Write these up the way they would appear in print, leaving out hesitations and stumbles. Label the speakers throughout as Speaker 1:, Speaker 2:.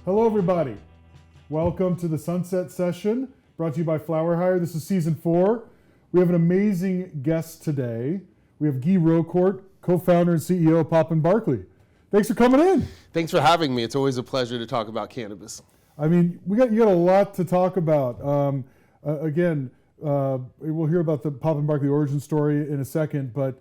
Speaker 1: Hello everybody, welcome to the Sunset Session, brought to you by FlowerHire. This is season 4. We have an amazing guest today. We have Guy Rocourt, co-founder and CEO of Papa Barkley. Thanks for coming in.
Speaker 2: Thanks for having me. It's always a pleasure to talk about cannabis.
Speaker 1: I mean, you got a lot to talk about. We'll hear about the Papa Barkley origin story in a second, but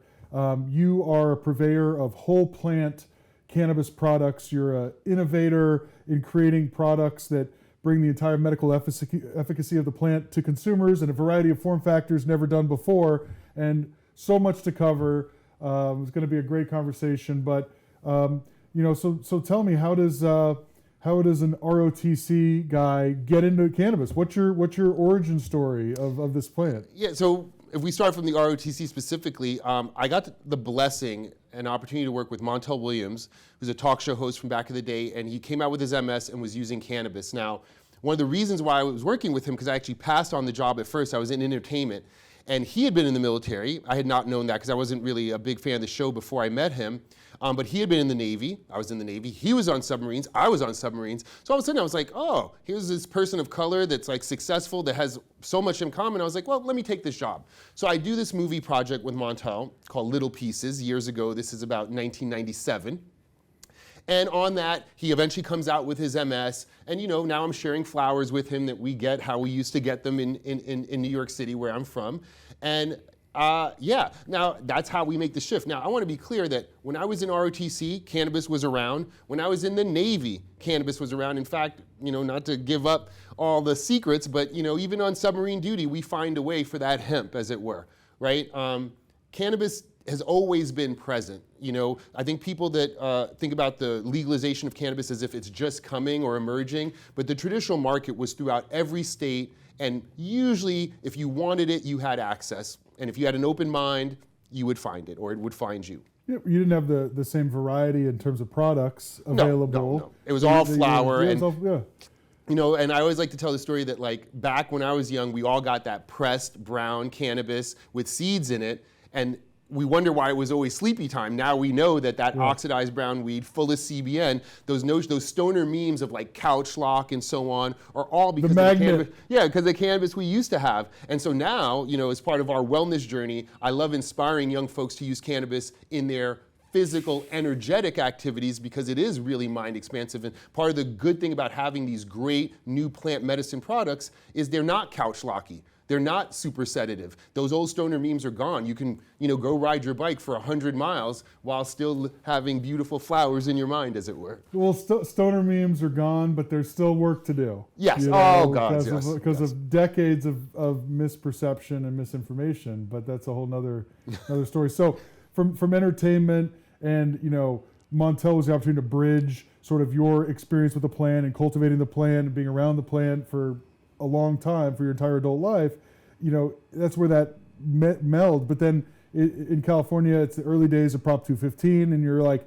Speaker 1: you are a purveyor of whole plant cannabis products. You're an innovator in creating products that bring the entire medical efficacy of the plant to consumers in a variety of form factors never done before, and so much to cover. It's going to be a great conversation, but so tell me, how does an ROTC guy get into cannabis? What's your origin story of this plant?
Speaker 2: Yeah, so if we start from the ROTC specifically, I got the blessing and opportunity to work with Montel Williams, who's a talk show host from back in the day, and he came out with his MS and was using cannabis. Now, one of the reasons why I was working with him, because I actually passed on the job at first, I was in entertainment, and he had been in the military. I had not known that because I wasn't really a big fan of the show before I met him. But he had been in the Navy. I was in the Navy. He was on submarines. I was on submarines. So all of a sudden I was like, oh, here's this person of color that's like successful, that has so much in common. I was like, well, let me take this job. So I do this movie project with Montel called Little Pieces years ago. This is about 1997. And on that, he eventually comes out with his MS. And now I'm sharing flowers with him that we get how we used to get them in New York City, where I'm from. And now that's how we make the shift. Now, I want to be clear that when I was in ROTC, cannabis was around. When I was in the Navy, cannabis was around. In fact, not to give up all the secrets, but even on submarine duty, we find a way for that hemp, as it were, right? Cannabis has always been present. I think people that think about the legalization of cannabis as if it's just coming or emerging, but the traditional market was throughout every state, and usually if you wanted it, you had access. And if you had an open mind, you would find it, or it would find you.
Speaker 1: Yeah, you didn't have the same variety in terms of products available.
Speaker 2: No. It was all flower. And I always like to tell the story that, like, back when I was young, we all got that pressed brown cannabis with seeds in it, and we wonder why it was always sleepy time. Now we know that oxidized brown weed full of CBN, those stoner memes of like couch lock and so on, are all because of the cannabis. Yeah, because of the cannabis we used to have. And so now, as part of our wellness journey, I love inspiring young folks to use cannabis in their physical, energetic activities, because it is really mind expansive. And part of the good thing about having these great new plant medicine products is they're not couch locky. They're not super sedative. Those old stoner memes are gone. You can, go ride your bike for 100 miles while still having beautiful flowers in your mind, as it were.
Speaker 1: Well, stoner memes are gone, but there's still work to do.
Speaker 2: Yes. Oh, God, yes.
Speaker 1: Because of decades of misperception and misinformation, but that's a whole nother story. So from entertainment and, Montel was the opportunity to bridge sort of your experience with the plant and cultivating the plant and being around the plant for a long time, for your entire adult life. That's where that meld. But then in California, it's the early days of Prop 215, and you're like,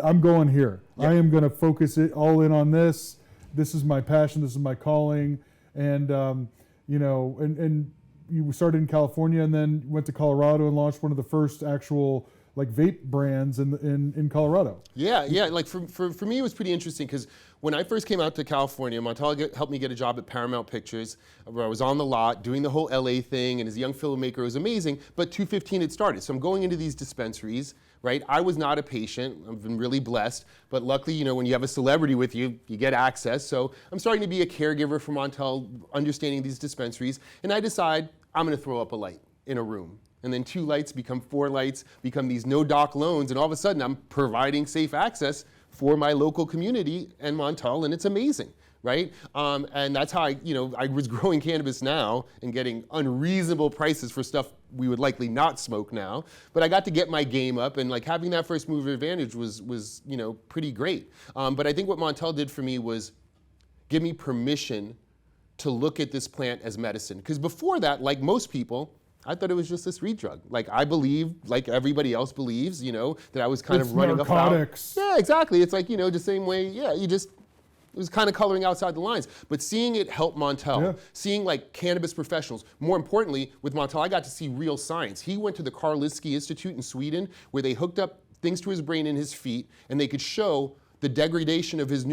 Speaker 1: I'm going here. Yep. I am going to focus it all in on this. This is my passion. This is my calling. And and you started in California, and then went to Colorado and launched one of the first actual like vape brands in Colorado.
Speaker 2: Yeah. Like for me, it was pretty interesting, because when I first came out to California, Montel helped me get a job at Paramount Pictures, where I was on the lot doing the whole LA thing, and as a young filmmaker, it was amazing. But 215 had started, so I'm going into these dispensaries, right? I was not a patient. I've been really blessed, but luckily, when you have a celebrity with you, you get access. So I'm starting to be a caregiver for Montel, understanding these dispensaries, and I decide I'm going to throw up a light in a room. And then 2 lights become 4 lights, become these no-doc loans, and all of a sudden I'm providing safe access for my local community and Montel, and it's amazing, right? And that's how I was growing cannabis now and getting unreasonable prices for stuff we would likely not smoke now. But I got to get my game up, and like having that first mover advantage was pretty great. But I think what Montel did for me was give me permission to look at this plant as medicine. Because before that, like most people, I thought it was just a street drug. Like I believe, like everybody else believes, that I was kind of running
Speaker 1: narcotics.
Speaker 2: afoul. Yeah, exactly. It's like, the same way, it was kind of coloring outside the lines. But seeing it help Montel, seeing like cannabis professionals, more importantly, with Montel, I got to see real science. He went to the Karolinska Institute in Sweden, where they hooked up things to his brain and his feet, and they could show the degradation of his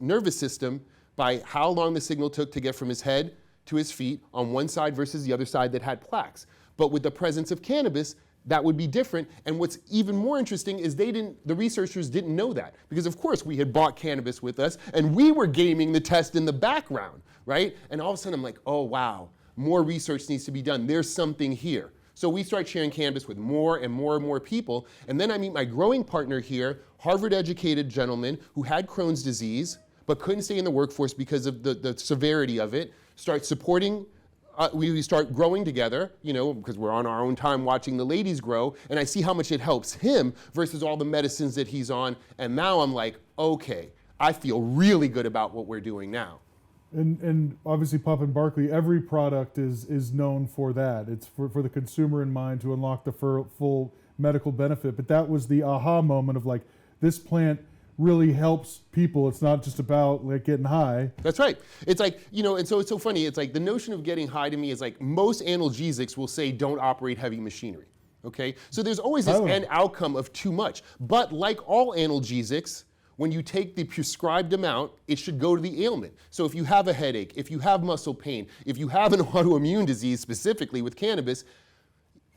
Speaker 2: nervous system by how long the signal took to get from his head to his feet on one side versus the other side that had plaques. But with the presence of cannabis, that would be different. And what's even more interesting is the researchers didn't know that, because of course we had bought cannabis with us and we were gaming the test in the background, right? And all of a sudden I'm like, oh wow, more research needs to be done. There's something here. So we start sharing cannabis with more and more and more people. And then I meet my growing partner here, Harvard-educated gentleman who had Crohn's disease, but couldn't stay in the workforce because of the severity of it, start supporting. We start growing together, because we're on our own time watching the ladies grow, and I see how much it helps him versus all the medicines that he's on, and now I'm like, okay, I feel really good about what we're doing now.
Speaker 1: And obviously Papa Barkley, every product is known for that. It's for the consumer in mind to unlock the full medical benefit, but that was the aha moment of like, this plant really helps people. It's not just about like getting high.
Speaker 2: That's right. It's like, and so it's so funny. It's like the notion of getting high to me is like most analgesics will say don't operate heavy machinery. Okay? So there's always this end outcome of too much. But like all analgesics, when you take the prescribed amount, it should go to the ailment. So if you have a headache, if you have muscle pain, if you have an autoimmune disease specifically with cannabis,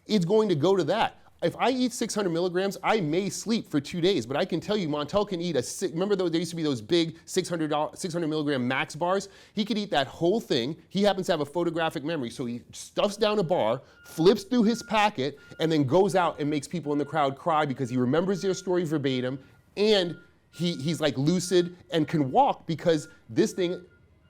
Speaker 2: it's going to go to that. If I eat 600 milligrams, I may sleep for 2 days, but I can tell you Montel can eat remember there used to be those big 600 milligram max bars? He could eat that whole thing. He happens to have a photographic memory, so he stuffs down a bar, flips through his packet, and then goes out and makes people in the crowd cry because he remembers their story verbatim, and he's like lucid and can walk because this thing,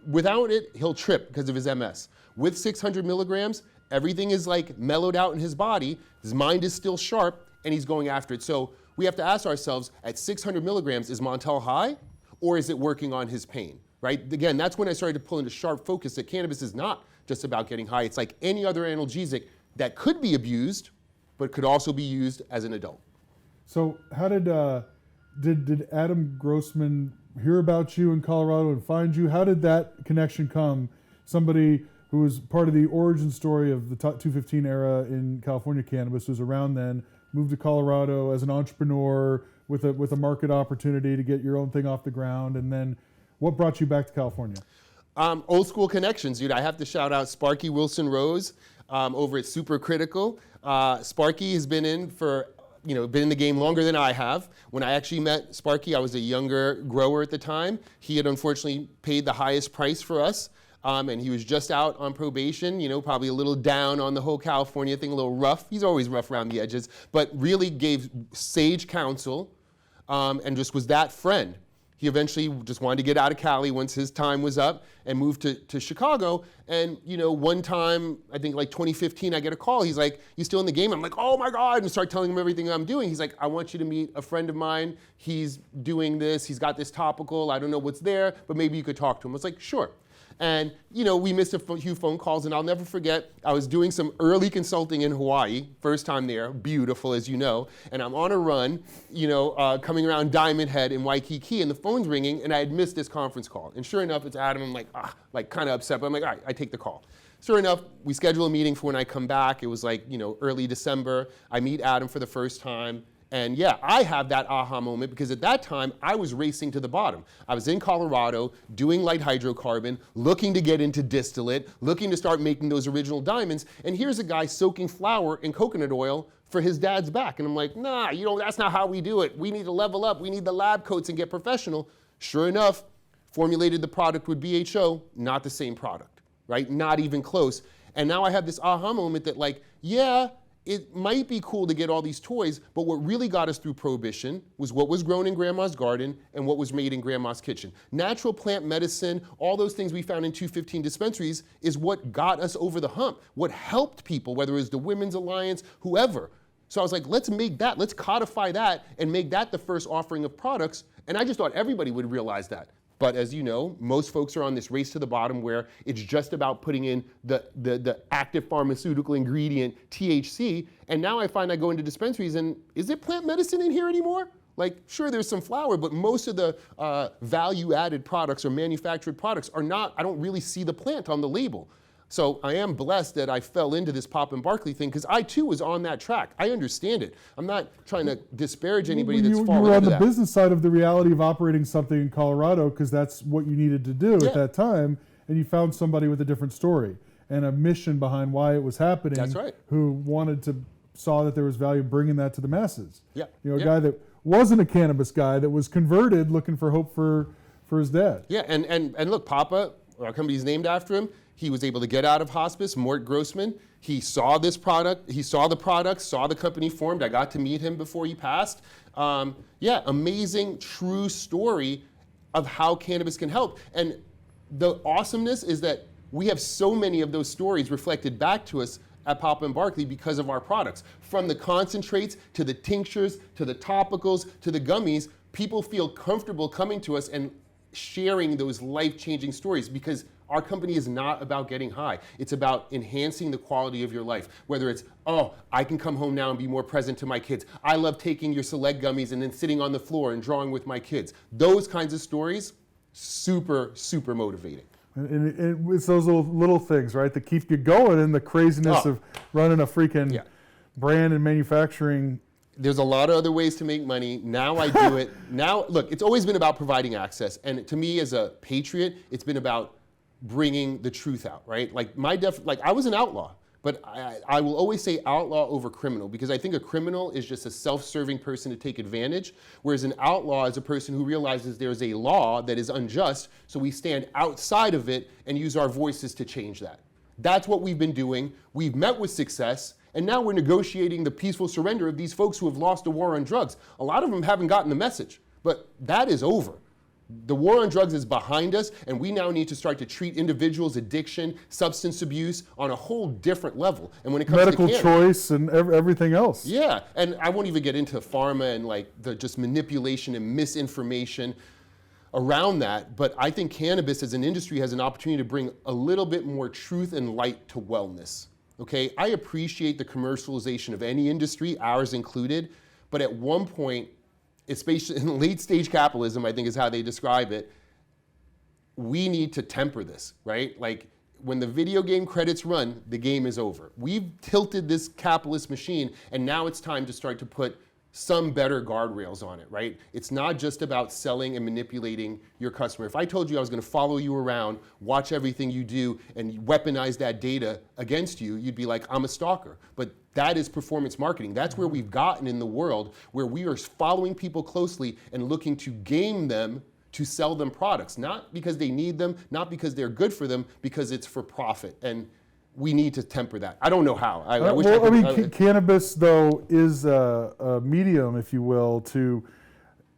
Speaker 2: without it, he'll trip because of his MS. With 600 milligrams, everything is like mellowed out in his body, his mind is still sharp, and he's going after it. So we have to ask ourselves, at 600 milligrams, is Montel high, or is it working on his pain, right? Again, that's when I started to pull into sharp focus that cannabis is not just about getting high. It's like any other analgesic that could be abused, but could also be used as an adult.
Speaker 1: So how did Adam Grossman hear about you in Colorado and find you? How did that connection come? Somebody who was part of the origin story of the 215 era in California cannabis, was around then, moved to Colorado as an entrepreneur with a market opportunity to get your own thing off the ground, and then what brought you back to California?
Speaker 2: Old school connections, dude. I have to shout out Sparky Wilson Rose over at Super Critical. Sparky has been in the game longer than I have. When I actually met Sparky, I was a younger grower at the time. He had unfortunately paid the highest price for us. And he was just out on probation, probably a little down on the whole California thing, a little rough. He's always rough around the edges, but really gave sage counsel and just was that friend. He eventually just wanted to get out of Cali once his time was up and moved to Chicago. And, one time, I think like 2015, I get a call. He's like, "You still in the game?" I'm like, "Oh my God," and start telling him everything I'm doing. He's like, "I want you to meet a friend of mine. He's doing this. He's got this topical. I don't know what's there, but maybe you could talk to him." I was like, "Sure." And, we missed a few phone calls, and I'll never forget, I was doing some early consulting in Hawaii, first time there, beautiful as you know, and I'm on a run, coming around Diamond Head in Waikiki, and the phone's ringing, and I had missed this conference call. And sure enough, it's Adam. I'm like kind of upset, but I'm like, all right, I take the call. Sure enough, we schedule a meeting for when I come back. It was like, early December. I meet Adam for the first time. And yeah, I have that aha moment because at that time, I was racing to the bottom. I was in Colorado doing light hydrocarbon, looking to get into distillate, looking to start making those original diamonds. And here's a guy soaking flour in coconut oil for his dad's back. And I'm like, nah, that's not how we do it. We need to level up. We need the lab coats and get professional. Sure enough, formulated the product with BHO, not the same product, right? Not even close. And now I have this aha moment that it might be cool to get all these toys, but what really got us through Prohibition was what was grown in Grandma's garden and what was made in Grandma's kitchen. Natural plant medicine, all those things we found in 215 dispensaries is what got us over the hump, what helped people, whether it was the Women's Alliance, whoever. So I was like, let's codify that and make that the first offering of products. And I just thought everybody would realize that. But as you know, most folks are on this race to the bottom where it's just about putting in the active pharmaceutical ingredient, THC. And now I find I go into dispensaries and is it plant medicine in here anymore? Like, sure, there's some flower, but most of the value-added products or manufactured products are not, I don't really see the plant on the label. So I am blessed that I fell into this Papa Barkley thing because I too was on that track. I understand it. I'm not trying to disparage anybody that's fallen into that.
Speaker 1: You were on the business side of the reality of operating something in Colorado because that's what you needed to do at that time, and you found somebody with a different story and a mission behind why it was happening.
Speaker 2: That's right.
Speaker 1: Who saw that there was value bringing that to the masses.
Speaker 2: Yeah.
Speaker 1: A guy that wasn't a cannabis guy that was converted looking for hope for his dad.
Speaker 2: Yeah, and look, Papa, our company's named after him. He was able to get out of hospice, Mort Grossman. He saw this product, he saw the product, saw the company formed. I got to meet him before he passed. Amazing, true story of how cannabis can help. And the awesomeness is that we have so many of those stories reflected back to us at Papa Barkley because of our products. From the concentrates, to the tinctures, to the topicals, to the gummies, people feel comfortable coming to us and sharing those life-changing stories because our company is not about getting high. It's about enhancing the quality of your life. Whether it's, I can come home now and be more present to my kids. I love taking your Select gummies and then sitting on the floor and drawing with my kids. Those kinds of stories, super, super motivating.
Speaker 1: And it's those little things, right, that keep you going in the craziness of running a freaking brand and manufacturing.
Speaker 2: There's a lot of other ways to make money. Now I do it. Now, look, it's always been about providing access. And to me as a patriot, it's been about bringing the truth out, right? Like I was an outlaw, but I will always say outlaw over criminal because I think a criminal is just a self-serving person to take advantage, whereas an outlaw is a person who realizes there's a law that is unjust, so we stand outside of it and use our voices to change that. That's what we've been doing. We've met with success, and now we're negotiating the peaceful surrender of these folks who have lost a war on drugs. A lot of them haven't gotten the message, but that is over. The war on drugs is behind us, and we now need to start to treat individuals' addiction, substance abuse on a whole different level. And when it comes
Speaker 1: medical
Speaker 2: to
Speaker 1: choice and everything else.
Speaker 2: Yeah, and I won't even get into pharma and like the just manipulation and misinformation around that, but I think cannabis as an industry has an opportunity to bring a little bit more truth and light to wellness. Okay, I appreciate the commercialization of any industry, ours included, but at one point, especially in late stage capitalism, I think is how they describe it, we need to temper this, right? Like when the video game credits run, the game is over. We've tilted this capitalist machine and now it's time to start to put some better guardrails on it, right? It's not just about selling and manipulating your customer. If I told you I was gonna follow you around, watch everything you do, and weaponize that data against you, you'd be like, I'm a stalker. But that is performance marketing. That's where we've gotten in the world, where we are following people closely and looking to game them to sell them products, not because they need them, not because they're good for them, because it's for profit. And we need to temper that. I don't know how. I wish I could.
Speaker 1: Cannabis, though, is a medium, if you will, to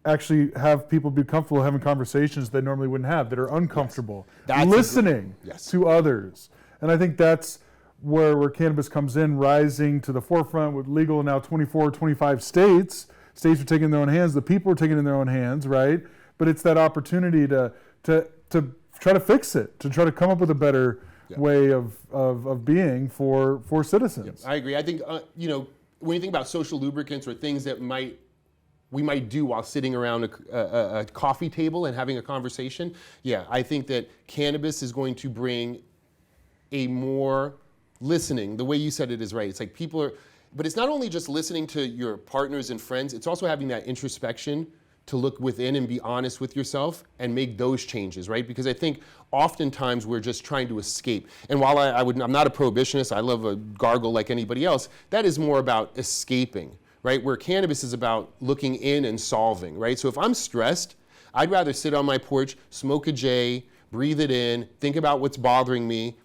Speaker 1: actually have people be comfortable having conversations they normally wouldn't have, that are uncomfortable, listening to others. And I think that's where cannabis comes in, rising to the forefront with legal in now 24, 25 states. States are taking it in their own hands. The people are taking it in their own hands, right? But it's that opportunity to try to fix it, to try to come up with a better way of being for citizens.
Speaker 2: I agree. I think when you think about social lubricants or things that we might do while sitting around a coffee table and having a conversation, I think that cannabis is going to bring a more listening. The way you said it is right. It's like people are, but it's not only just listening to your partners and friends, it's also having that introspection to look within and be honest with yourself and make those changes, right? Because I think oftentimes we're just trying to escape. And while I'm not a prohibitionist, I love a gargle like anybody else, that is more about escaping, right? Where cannabis is about looking in and solving, right? So if I'm stressed, I'd rather sit on my porch, smoke a J, breathe it in, think about what's bothering me,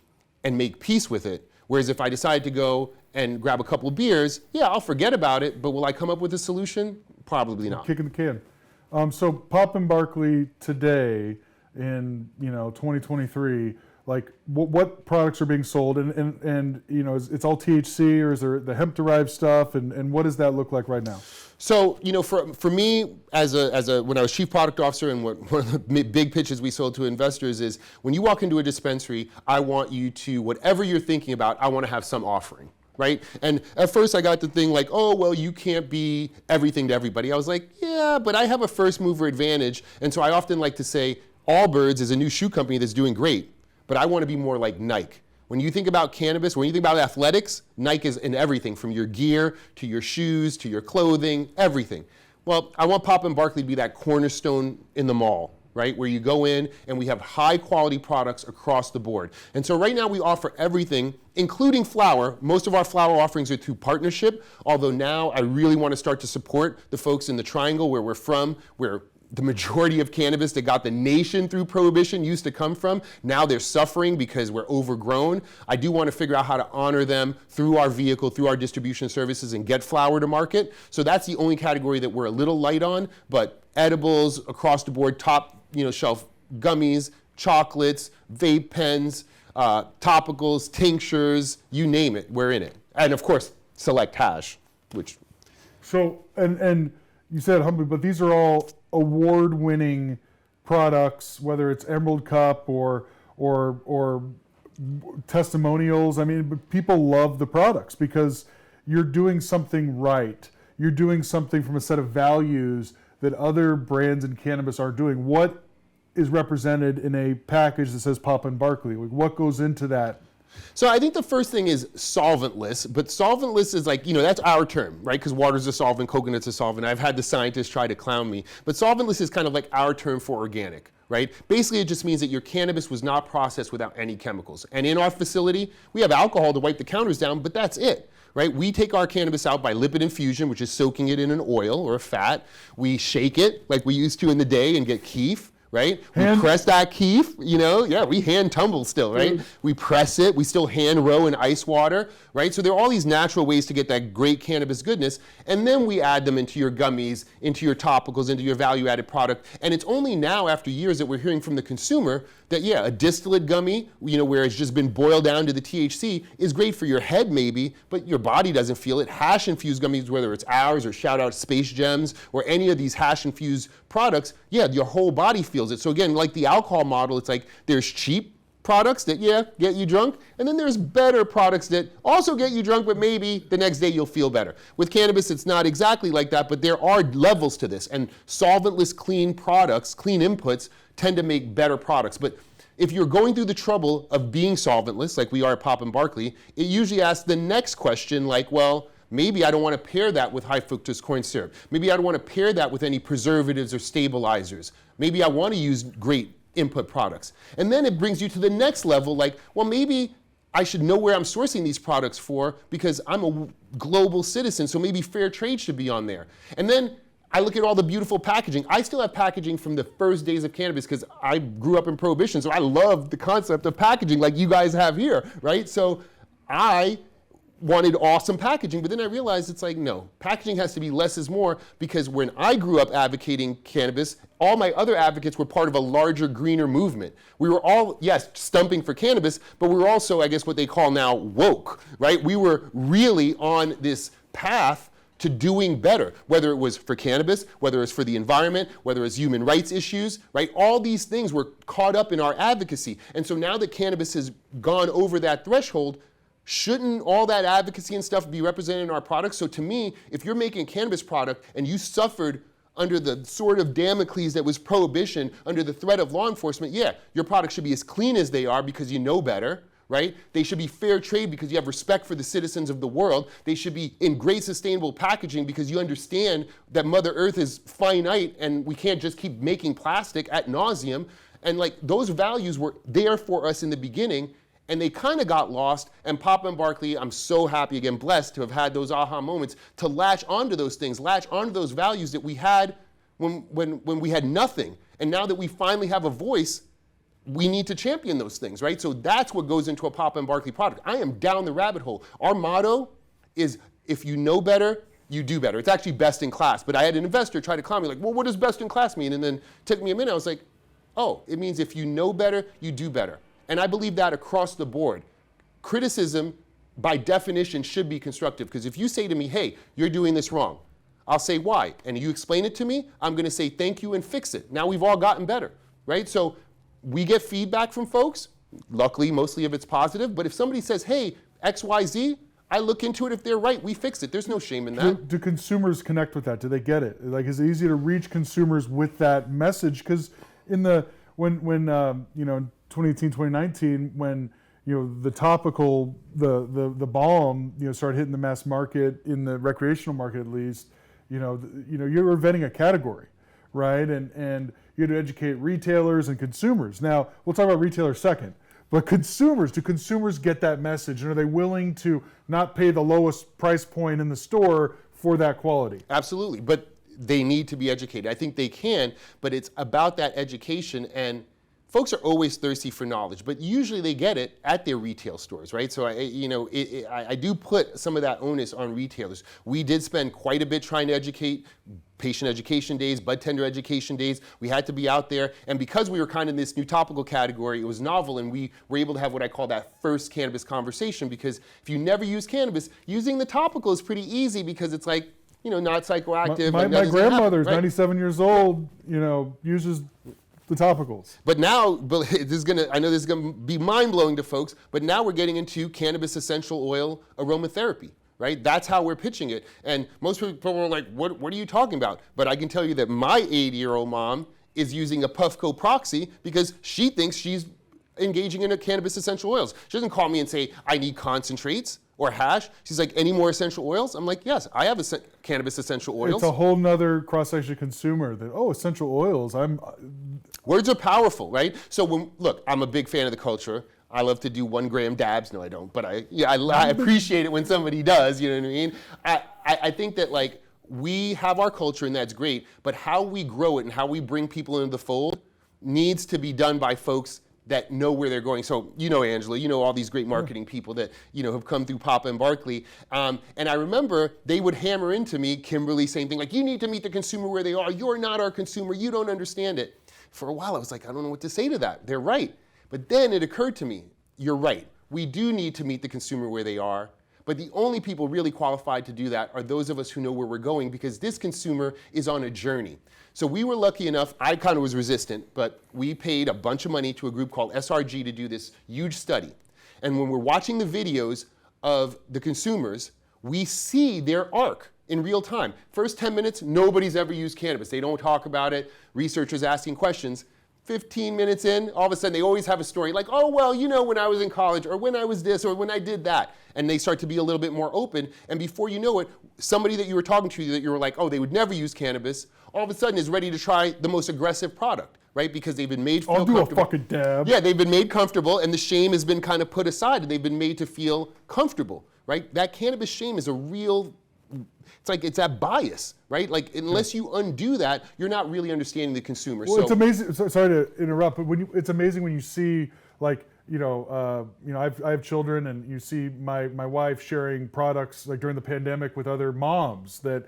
Speaker 2: and make peace with it. Whereas if I decide to go and grab a couple of beers, I'll forget about it, but will I come up with a solution? Probably not.
Speaker 1: Kicking the can. So Papa Barkley today in 2023, like what products are being sold, and you know, it's all THC, or is there the hemp derived stuff, and what does that look like right now?
Speaker 2: So, you know, for me, as a when I was chief product officer, and one of the big pitches we sold to investors is, when you walk into a dispensary, I want you to, whatever you're thinking about, I want to have some offering, right? And at first I got the thing like, oh, well, you can't be everything to everybody. I was like, yeah, but I have a first mover advantage. And so I often like to say, Allbirds is a new shoe company that's doing great, but I want to be more like Nike. When you think about cannabis, when you think about athletics, Nike is in everything, from your gear to your shoes to your clothing, everything. Well, I want Papa Barkley to be that cornerstone in the mall, right? Where you go in and we have high quality products across the board. And so right now we offer everything, including flower. Most of our flower offerings are through partnership, although now I really want to start to support the folks in the Triangle where we're from, where the majority of cannabis that got the nation through prohibition used to come from. Now they're suffering because we're overgrown. I do want to figure out how to honor them through our vehicle, through our distribution services, and get flower to market. So that's the only category that we're a little light on, but edibles across the board, top shelf gummies, chocolates, vape pens, topicals, tinctures, you name it, we're in it. And of course, select hash, which.
Speaker 1: So, and you said humbly, but these are all award-winning products, whether it's Emerald Cup or testimonials. I mean, people love the products because you're doing something right. You're doing something from a set of values that other brands in cannabis aren't doing. What is represented in a package that says Papa Barkley? What goes into that?
Speaker 2: So I think the first thing is solventless, but solventless is like, that's our term, right? Because water's a solvent, coconut's a solvent. I've had the scientists try to clown me, but solventless is kind of like our term for organic, right? Basically, it just means that your cannabis was not processed without any chemicals. And in our facility, we have alcohol to wipe the counters down, but that's it. Right? We take our cannabis out by lipid infusion, which is soaking it in an oil or a fat. We shake it like we used to in the day and get keef. Right? We press that keef, we hand tumble still, right? We press it, we still hand row in ice water, right? So there are all these natural ways to get that great cannabis goodness, and then we add them into your gummies, into your topicals, into your value-added product. And it's only now, after years, that we're hearing from the consumer that, a distillate gummy, where it's just been boiled down to the THC, is great for your head maybe, but your body doesn't feel it. Hash-infused gummies, whether it's ours or shout out Space Gems or any of these hash-infused products, your whole body feels it. So again, like the alcohol model, it's like there's cheap products that, get you drunk, and then there's better products that also get you drunk, but maybe the next day you'll feel better. With cannabis, it's not exactly like that, but there are levels to this, and solventless clean products, clean inputs, tend to make better products. But if you're going through the trouble of being solventless, like we are at Papa Barkley, it usually asks the next question, like, well, maybe I don't want to pair that with high fructose corn syrup. Maybe I don't want to pair that with any preservatives or stabilizers. Maybe I want to use great input products. And then it brings you to the next level, like, well, maybe I should know where I'm sourcing these products for because I'm a global citizen, so maybe fair trade should be on there. And then I look at all the beautiful packaging. I still have packaging from the first days of cannabis because I grew up in Prohibition, so I love the concept of packaging like you guys have here, right? So I wanted awesome packaging, but then I realized it's like, no, packaging has to be less is more, because when I grew up advocating cannabis, all my other advocates were part of a larger, greener movement. We were all, yes, stumping for cannabis, but we were also, I guess, what they call now woke, right? We were really on this path to doing better, whether it was for cannabis, whether it's for the environment, whether it's human rights issues, right? All these things were caught up in our advocacy. And so now that cannabis has gone over that threshold, shouldn't all that advocacy and stuff be represented in our products? So to me, if you're making a cannabis product and you suffered under the sword of Damocles that was prohibition, under the threat of law enforcement, your product should be as clean as they are because you know better, right? They should be fair trade because you have respect for the citizens of the world. They should be in great sustainable packaging because you understand that Mother Earth is finite and we can't just keep making plastic ad nauseum. And like those values were there for us in the beginning, and they kind of got lost. And Papa Barkley, I'm so happy, again, blessed to have had those aha moments to latch onto those things, latch onto those values that we had when we had nothing. And now that we finally have a voice, we need to champion those things, right? So that's what goes into a Papa Barkley product. I am down the rabbit hole. Our motto is, if you know better, you do better. It's actually best in class. But I had an investor try to clown me, like, well, what does best in class mean? And then it took me a minute. I was like, oh, it means if you know better, you do better. And I believe that across the board. Criticism, by definition, should be constructive, because if you say to me, hey, you're doing this wrong, I'll say why, and you explain it to me, I'm gonna say thank you and fix it. Now we've all gotten better, right? So we get feedback from folks, luckily mostly of it's positive, but if somebody says, hey, X, Y, Z, I look into it. If they're right, we fix it. There's no shame in that.
Speaker 1: Do consumers connect with that? Do they get it? Like, is it easy to reach consumers with that message? Because in the when you know, 2018, 2019, when you know the topical, the balm, you know, started hitting the mass market, in the recreational market at least, you know, you're inventing a category, right? And you had to educate retailers and consumers. Now we'll talk about retailers second. But consumers, do consumers get that message? And are they willing to not pay the lowest price point in the store for that quality?
Speaker 2: Absolutely, but they need to be educated. I think they can, but it's about that education, and folks are always thirsty for knowledge, but usually they get it at their retail stores, right? So I do put some of that onus on retailers. We did spend quite a bit trying to educate, patient education days, bud tender education days. We had to be out there, and because we were kind of in this new topical category, it was novel, and we were able to have what I call that first cannabis conversation, because if you never use cannabis, using the topical is pretty easy, because it's like, you know, not psychoactive.
Speaker 1: My grandmother's 97 years old, you know, uses the topicals.
Speaker 2: But now, I know this is gonna be mind-blowing to folks, but now we're getting into cannabis essential oil aromatherapy, right? That's how we're pitching it. And most people are like, what are you talking about? But I can tell you that my 80-year-old mom is using a Puffco Proxy because she thinks she's engaging in a cannabis essential oils. She doesn't call me and say, I need concentrates or hash. She's like, any more essential oils? I'm like, yes, I have cannabis essential oils.
Speaker 1: It's a whole nother cross-section consumer that, oh, essential oils,
Speaker 2: Words are powerful, right? So look, I'm a big fan of the culture. I love to do 1 gram dabs. No, I don't, but I appreciate it when somebody does, you know what I mean? I think that, like, we have our culture, and that's great, but how we grow it and how we bring people into the fold needs to be done by folks that know where they're going. So, you know, Angela, you know all these great marketing people that, you know, have come through Papa and Barkley. And I remember they would hammer into me, Kimberly, same thing, like, you need to meet the consumer where they are. You're not our consumer. You don't understand it. For a while, I was like, I don't know what to say to that. They're right. But then it occurred to me, you're right. We do need to meet the consumer where they are. But the only people really qualified to do that are those of us who know where we're going, because this consumer is on a journey. So we were lucky enough, I kind of was resistant, but we paid a bunch of money to a group called SRG to do this huge study. And when we're watching the videos of the consumers, we see their arc in real time. First 10 minutes, nobody's ever used cannabis. They don't talk about it. Researchers asking questions. 15 minutes in, all of a sudden they always have a story like, oh, well, you know, when I was in college, or when I was this, or when I did that. And they start to be a little bit more open. And before you know it, somebody that you were talking to that you were like, oh, they would never use cannabis, all of a sudden is ready to try the most aggressive product, right? Because they've been made feel comfortable.
Speaker 1: I'll do a fucking dab.
Speaker 2: Yeah, they've been made comfortable, and the shame has been kind of put aside, and they've been made to feel comfortable, right? That cannabis shame is a real, it's that bias, right? Like, unless you undo that, you're not really understanding the consumer.
Speaker 1: Well, it's amazing. Sorry to interrupt, but it's amazing when you see, like, I have children, and you see my wife sharing products like during the pandemic with other moms that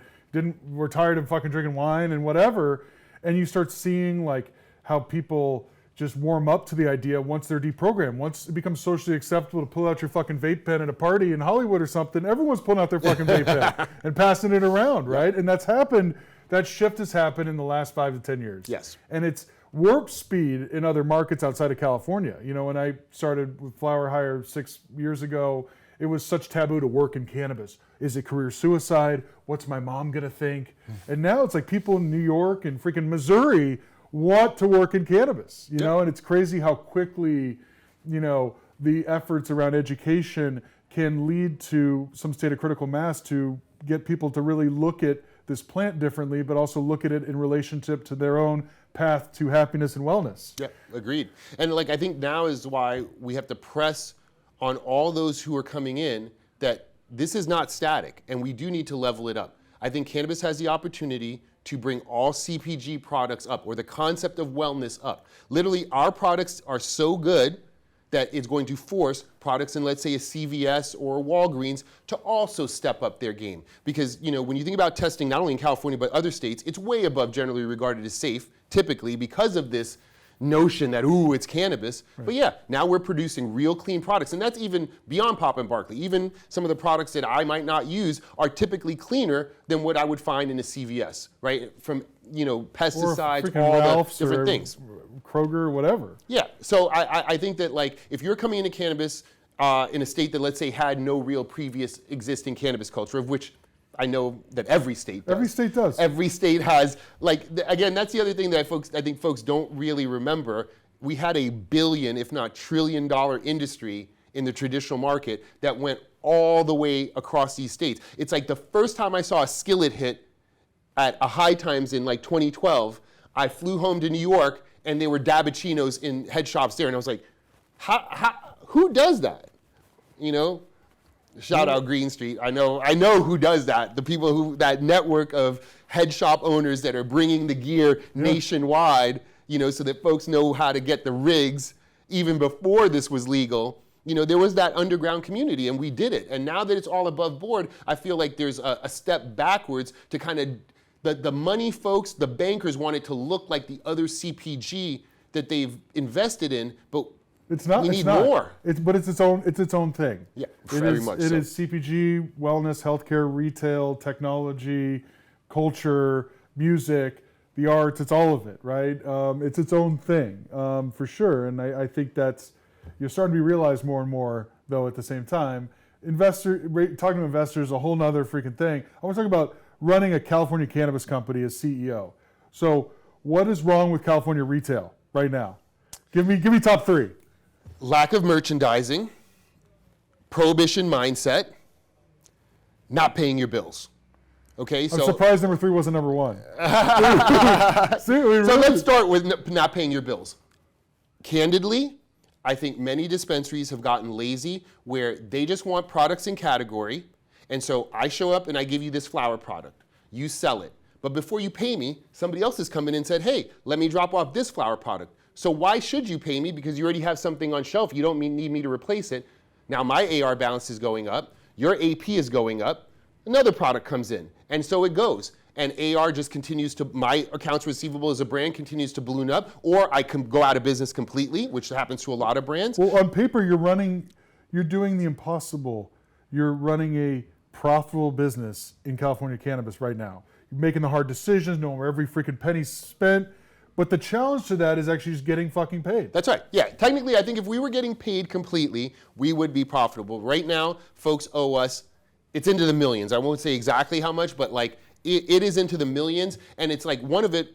Speaker 1: were tired of fucking drinking wine and whatever, and you start seeing like how people just warm up to the idea once they're deprogrammed. Once it becomes socially acceptable to pull out your fucking vape pen at a party in Hollywood or something, everyone's pulling out their fucking vape pen and passing it around, right? And that shift has happened in the last 5 to 10 years.
Speaker 2: Yes.
Speaker 1: And it's warp speed in other markets outside of California. You know, when I started with FlowerHire 6 years ago, it was such taboo to work in cannabis. Is it career suicide? What's my mom gonna think? And now it's like people in New York and freaking Missouri want to work in cannabis, you know, and it's crazy how quickly, you know, the efforts around education can lead to some state of critical mass to get people to really look at this plant differently, but also look at it in relationship to their own path to happiness and wellness.
Speaker 2: Yeah, agreed. And like, I think now is why we have to press on all those who are coming in that this is not static, and we do need to level it up. I think cannabis has the opportunity to bring all CPG products up, or the concept of wellness up. Literally, our products are so good that it's going to force products in, let's say, a CVS or a Walgreens to also step up their game. Because, you know, when you think about testing, not only in California, but other states, it's way above generally regarded as safe, typically, because of this notion that, ooh, it's cannabis. Right. But yeah, now we're producing real clean products. And that's even beyond Papa Barkley. Even some of the products that I might not use are typically cleaner than what I would find in a CVS, right? From, pesticides, all the different things.
Speaker 1: Kroger, whatever.
Speaker 2: Yeah, so I think that like, if you're coming into cannabis in a state that, let's say, had no real previous existing cannabis culture, of which I know that every state does.
Speaker 1: Every state does.
Speaker 2: Every state has, again, that's the other thing that I think folks don't really remember. We had a billion, if not trillion-dollar industry in the traditional market that went all the way across these states. It's like the first time I saw a skillet hit at a High Times in like 2012, I flew home to New York and there were Dabbacinos in head shops there. And I was like, who does that? Shout out Green Street. I know who does that. The people that network of head shop owners that are bringing the gear nationwide, so that folks know how to get the rigs even before this was legal. There was that underground community and we did it. And now that it's all above board, I feel like there's a step backwards to kind of, the money folks, the bankers want it to look like the other CPG that they've invested in, but
Speaker 1: it's not.
Speaker 2: We need more.
Speaker 1: But it's its own thing.
Speaker 2: Yeah, very much so.
Speaker 1: It is CPG, wellness, healthcare, retail, technology, culture, music, the arts. It's all of it, right? It's its own thing, for sure. And I think that's you're starting to be realized more and more, though. At the same time, talking to investors is a whole nother freaking thing. I want to talk about running a California cannabis company as CEO. So, what is wrong with California retail right now? Give me top three.
Speaker 2: Lack of merchandising, prohibition mindset, not paying your bills. Okay,
Speaker 1: I'm surprised number three wasn't number one.
Speaker 2: So let's start with not paying your bills. Candidly, I think many dispensaries have gotten lazy where they just want products in category. And so I show up and I give you this flower product. You sell it. But before you pay me, somebody else has come in and said, hey, let me drop off this flower product. So why should you pay me? Because you already have something on shelf. You don't need me to replace it. Now my AR balance is going up. Your AP is going up. Another product comes in. And so it goes. And AR just continues to, my accounts receivable as a brand continues to balloon up. Or I can go out of business completely, which happens to a lot of brands.
Speaker 1: Well, on paper, you're doing the impossible. You're running a profitable business in California cannabis right now. You're making the hard decisions, knowing where every freaking penny's spent. But the challenge to that is actually just getting fucking paid.
Speaker 2: That's right. Yeah, technically, I think if we were getting paid completely, we would be profitable. Right now, folks owe us, it's into the millions. I won't say exactly how much, but like it is into the millions. And it's like one of the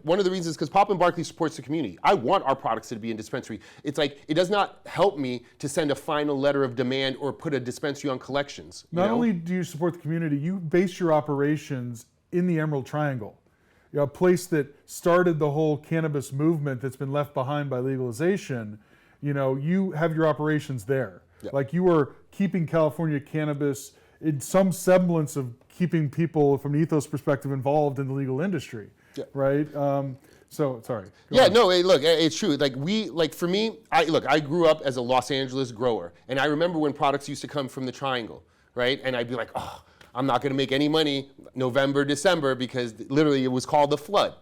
Speaker 2: reasons is because Papa Barkley supports the community. I want our products to be in dispensary. It's like, it does not help me to send a final letter of demand or put a dispensary on collections.
Speaker 1: Not only do you support the community, you base your operations in the Emerald Triangle. A place that started the whole cannabis movement that's been left behind by legalization. You have your operations there. Yep. Like you are keeping California cannabis in some semblance of keeping people from an ethos perspective involved in the legal industry, yep. Right? So sorry.
Speaker 2: Yeah, no, look, it's true. For me, I grew up as a Los Angeles grower, and I remember when products used to come from the Triangle, right? And I'd be like, oh, I'm not going to make any money November, December, because literally it was called the flood.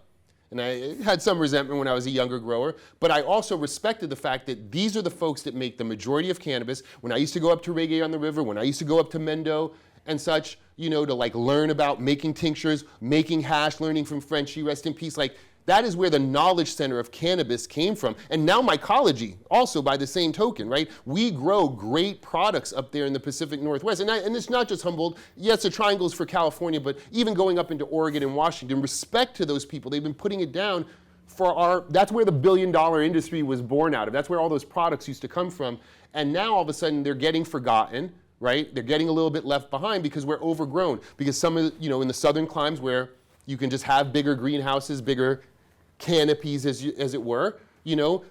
Speaker 2: And I had some resentment when I was a younger grower, but I also respected the fact that these are the folks that make the majority of cannabis. When I used to go up to Reggae on the River, when I used to go up to Mendo and such, to learn about making tinctures, making hash, learning from Frenchie, rest in peace, that is where the knowledge center of cannabis came from. And now mycology, also by the same token, right? We grow great products up there in the Pacific Northwest. And it's not just Humboldt. Yes, the Triangle's for California, but even going up into Oregon and Washington, respect to those people. They've been putting it down that's where the billion-dollar industry was born out of. That's where all those products used to come from. And now all of a sudden they're getting forgotten, right? They're getting a little bit left behind because we're overgrown. Because some of, in the southern climes where you can just have bigger greenhouses, bigger canopies as it were,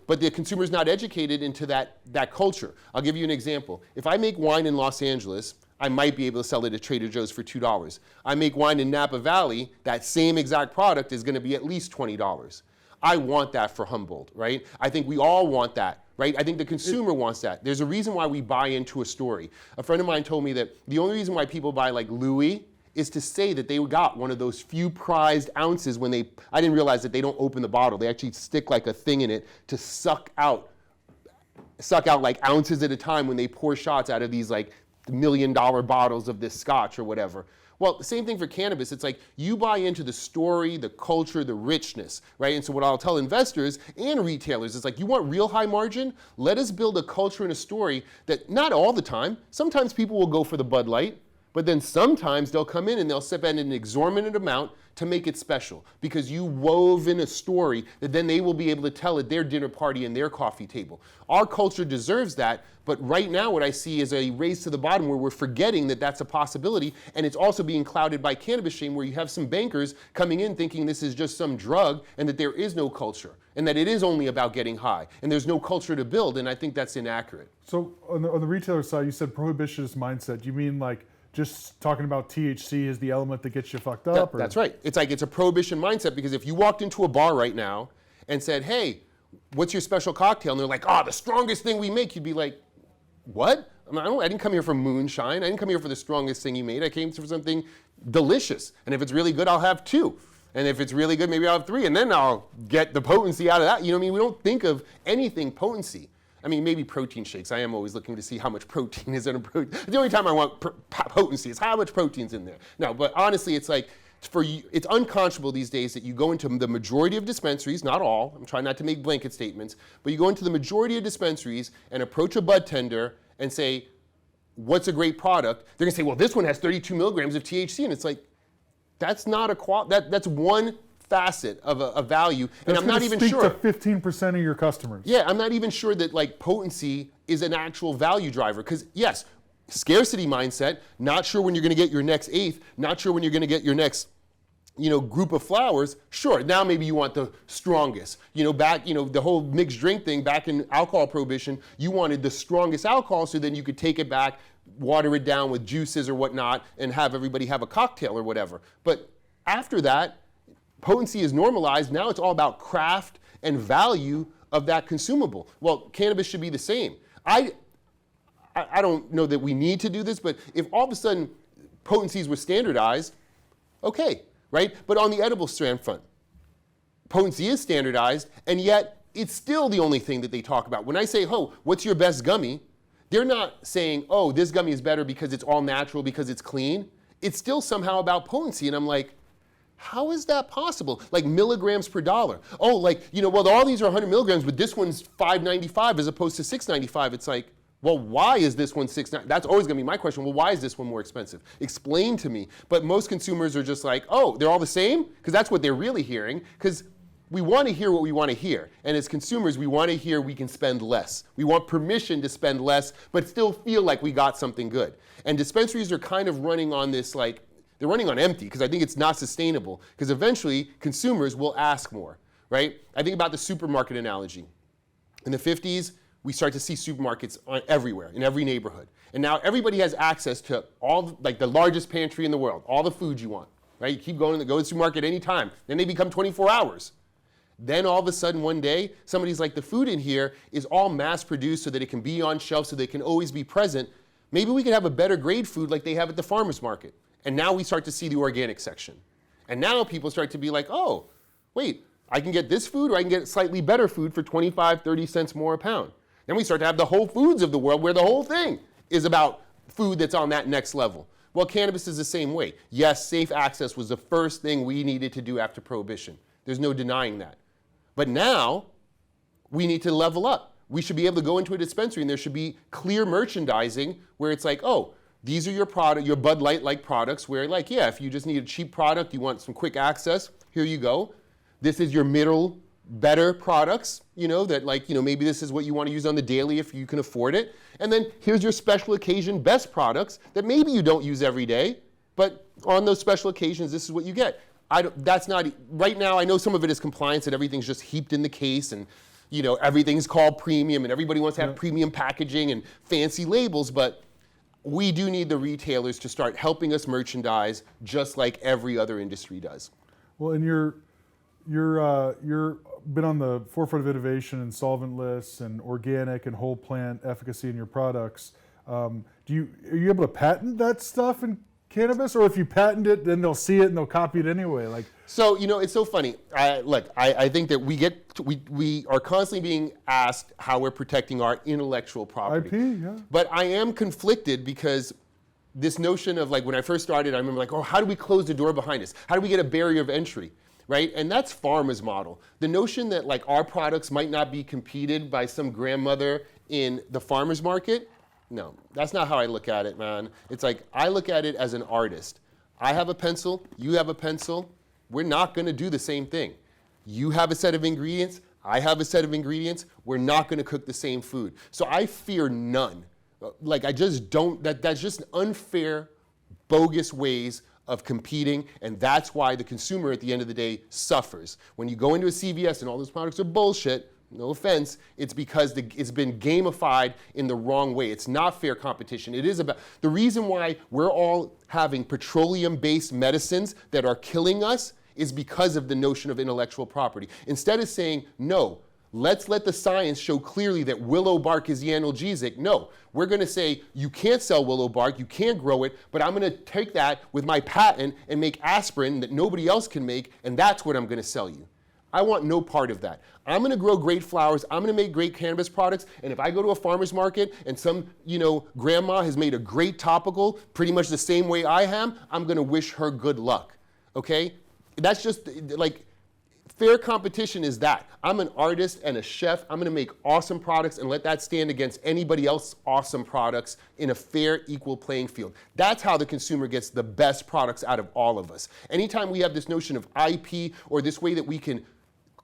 Speaker 2: but the consumer's not educated into that culture. I'll give you an example. If I make wine in Los Angeles, I might be able to sell it at Trader Joe's for $2. I make wine in Napa Valley, that same exact product is going to be at least $20. I want that for Humboldt, right? I think we all want that, right? I think the consumer wants that. There's a reason why we buy into a story. A friend of mine told me that the only reason why people buy like Louis is to say that they got one of those few prized ounces when I didn't realize that they don't open the bottle. They actually stick like a thing in it to suck out like ounces at a time when they pour shots out of these like $1 million bottles of this scotch or whatever. Well, the same thing for cannabis. It's like you buy into the story, the culture, the richness, right? And so what I'll tell investors and retailers is like, you want real high margin? Let us build a culture and a story that not all the time. Sometimes people will go for the Bud Light, but then sometimes they'll come in and they'll spend an exorbitant amount to make it special because you wove in a story that then they will be able to tell at their dinner party and their coffee table. Our culture deserves that, but right now what I see is a race to the bottom where we're forgetting that that's a possibility, and it's also being clouded by cannabis shame where you have some bankers coming in thinking this is just some drug and that there is no culture and that it is only about getting high and there's no culture to build, and I think that's inaccurate.
Speaker 1: So on the retailer side, you said prohibitionist mindset. Do you mean like just talking about THC is the element that gets you fucked up?
Speaker 2: That's right. It's like it's a prohibition mindset because if you walked into a bar right now and said, hey, what's your special cocktail? And they're like, the strongest thing we make. You'd be like, what? I didn't come here for moonshine. I didn't come here for the strongest thing you made. I came for something delicious. And if it's really good, I'll have 2. And if it's really good, maybe I'll have 3. And then I'll get the potency out of that. You know what I mean? We don't think of anything potency. I mean, maybe protein shakes. I am always looking to see how much protein is in a protein. The only time I want potency is how much protein's in there. No, but honestly, it's like, it's unconscionable these days that you go into the majority of dispensaries, not all, I'm trying not to make blanket statements, but you go into the majority of dispensaries and approach a bud tender and say, what's a great product? They're gonna say, well, this one has 32 milligrams of THC, and it's like, that's not that's one facet of a value, and I'm not even sure.
Speaker 1: That's going to speak to 15% of your customers.
Speaker 2: Yeah, I'm not even sure that like potency is an actual value driver, because yes, scarcity mindset, not sure when you're going to get your next eighth, not sure when you're going to get your next group of flowers. Sure, now maybe you want the strongest. The whole mixed drink thing back in alcohol prohibition, you wanted the strongest alcohol so then you could take it back, water it down with juices or whatnot, and have everybody have a cocktail or whatever. But after that, potency is normalized. Now it's all about craft and value of that consumable. Well, cannabis should be the same. I don't know that we need to do this, but if all of a sudden potencies were standardized, okay, right? But on the edible strand front, potency is standardized, and yet it's still the only thing that they talk about. When I say, what's your best gummy? They're not saying, this gummy is better because it's all natural, because it's clean. It's still somehow about potency, and I'm like, how is that possible? Like milligrams per dollar. All these are 100 milligrams, but this one's $5.95 as opposed to $6.95. It's like, well, why is this one $6.95? That's always going to be my question. Well, why is this one more expensive? Explain to me. But most consumers are just like, they're all the same? Because that's what they're really hearing. Because we want to hear what we want to hear. And as consumers, we want to hear we can spend less. We want permission to spend less, but still feel like we got something good. And dispensaries are kind of running on this they're running on empty, because I think it's not sustainable, because eventually consumers will ask more, right? I think about the supermarket analogy. In the 50s, we start to see supermarkets everywhere, in every neighborhood. And now everybody has access to all, the largest pantry in the world, all the food you want, right? You keep going to the supermarket anytime. Then they become 24 hours. Then all of a sudden one day, somebody's like, the food in here is all mass produced so that it can be on shelf, so they can always be present. Maybe we could have a better grade food like they have at the farmer's market. And now we start to see the organic section. And now people start to be like, wait, I can get this food, or I can get slightly better food for 25, 30 cents more a pound. Then we start to have the Whole Foods of the world, where the whole thing is about food that's on that next level. Well, cannabis is the same way. Yes, safe access was the first thing we needed to do after prohibition. There's no denying that. But now we need to level up. We should be able to go into a dispensary and there should be clear merchandising where it's like, these are your product, your Bud Light-like products where if you just need a cheap product, you want some quick access, here you go. This is your middle, better products, maybe this is what you want to use on the daily if you can afford it. And then here's your special occasion best products that maybe you don't use every day, but on those special occasions, this is what you get. That's not, right now I know some of it is compliance and everything's just heaped in the case and everything's called premium and everybody wants to have premium packaging and fancy labels, but we do need the retailers to start helping us merchandise just like every other industry does.
Speaker 1: Well, and you're been on the forefront of innovation in solventless and organic and whole plant efficacy in your products. Are you able to patent that stuff in cannabis, or if you patent it, then they'll see it and they'll copy it anyway? Like,
Speaker 2: so it's so funny. I think that we are constantly being asked how we're protecting our intellectual property.
Speaker 1: IP, yeah.
Speaker 2: But I am conflicted because this notion of, like, when I first started, I remember, like, oh, how do we close the door behind us? How do we get a barrier of entry, right? And that's pharma's model. The notion that, like, our products might not be competed by some grandmother in the farmer's market, no, that's not how I look at it, man. It's like, I look at it as an artist. I have a pencil, you have a pencil. We're not gonna do the same thing. You have a set of ingredients, I have a set of ingredients. We're not gonna cook the same food. So I fear none. Like, I just don't, that's just unfair, bogus ways of competing, and that's why the consumer at the end of the day suffers. When you go into a CVS and all those products are bullshit, no offense, it's because it's been gamified in the wrong way. It's not fair competition. It is about, the reason why we're all having petroleum-based medicines that are killing us is because of the notion of intellectual property. Instead of saying, no, let's let the science show clearly that willow bark is the analgesic. No, we're gonna say, you can't sell willow bark, you can't grow it, but I'm gonna take that with my patent and make aspirin that nobody else can make, and that's what I'm gonna sell you. I want no part of that. I'm gonna grow great flowers, I'm gonna make great cannabis products, and if I go to a farmer's market and some, grandma has made a great topical, pretty much the same way I am, I'm gonna wish her good luck, okay? That's just, like, fair competition is that. I'm an artist and a chef. I'm gonna make awesome products and let that stand against anybody else's awesome products in a fair, equal playing field. That's how the consumer gets the best products out of all of us. Anytime we have this notion of IP or this way that we can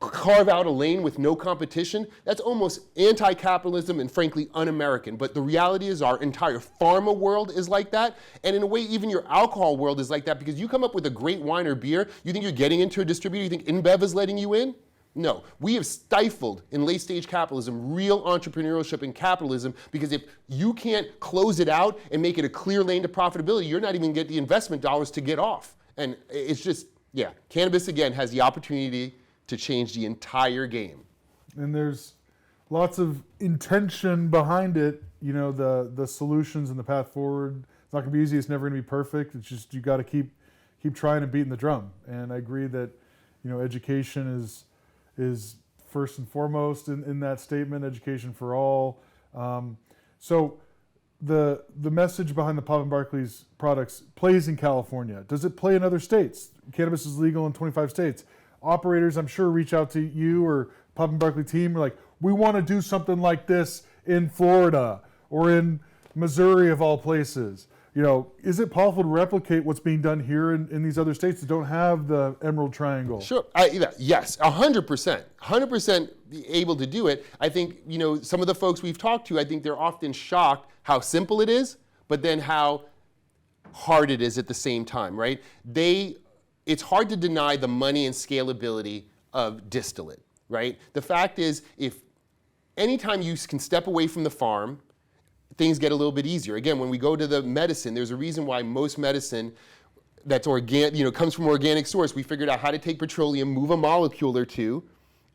Speaker 2: carve out a lane with no competition, that's almost anti-capitalism and frankly un-American. But the reality is our entire pharma world is like that, and in a way even your alcohol world is like that, because you come up with a great wine or beer, you think you're getting into a distributor, you think InBev is letting you in? No, we have stifled in late stage capitalism real entrepreneurship and capitalism, because if you can't close it out and make it a clear lane to profitability, you're not even gonna get the investment dollars to get off. And it's just, yeah, cannabis again has the opportunity to change the entire game.
Speaker 1: And there's lots of intention behind it, the solutions and the path forward. It's not gonna be easy, it's never gonna be perfect. It's just, you gotta keep trying and beating the drum. And I agree that, education is first and foremost in that statement, education for all. So the message behind the Papa Barkley's products plays in California. Does it play in other states? Cannabis is legal in 25 states. Operators, I'm sure, reach out to you or Papa Barkley team, are like, we want to do something like this in Florida or in Missouri of all places. Is it possible to replicate what's being done here in these other states that don't have the Emerald Triangle?
Speaker 2: Sure, yes, 100%, 100% able to do it. I think, some of the folks we've talked to, I think they're often shocked how simple it is, but then how hard it is at the same time, right? It's hard to deny the money and scalability of distillate, right? The fact is, if anytime you can step away from the farm, things get a little bit easier. Again, when we go to the medicine, there's a reason why most medicine that's organic, comes from organic source. We figured out how to take petroleum, move a molecule or two,